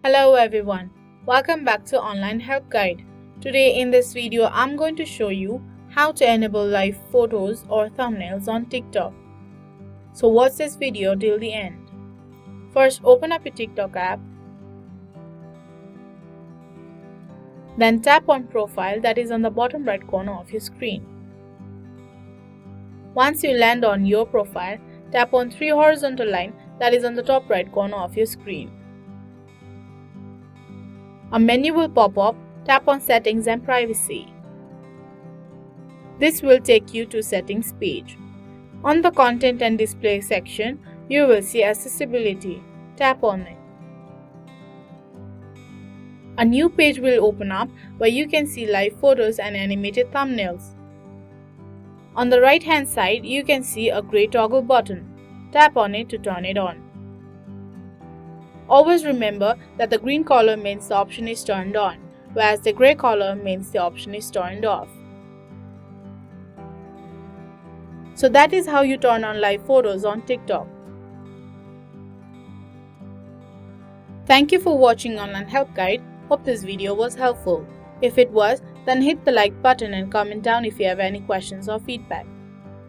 Hello everyone, welcome back to Online Help Guide. Today in this video, I'm going to show you how to enable live photos or thumbnails on TikTok. So watch this video till the end. First, open up your TikTok app. Then tap on Profile that is on the bottom right corner of your screen. Once you land on your profile, tap on 3 horizontal line that is on the top right corner of your screen. A menu will pop up. Tap on Settings and Privacy. This will take you to Settings page. On the Content and Display section, you will see Accessibility. Tap on it. A new page will open up where you can see live photos and animated thumbnails. On the right hand side, you can see a gray toggle button. Tap on it to turn it on. Always remember that the green color means the option is turned on, whereas the gray color means the option is turned off. So that is how you turn on live photos on TikTok. Thank you for watching Online Help Guide. Hope this video was helpful. If it was, then hit the like button and comment down if you have any questions or feedback.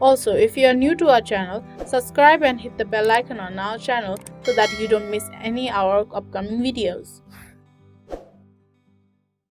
Also, if you are new to our channel, subscribe and hit the bell icon on our channel so that you don't miss any of our upcoming videos.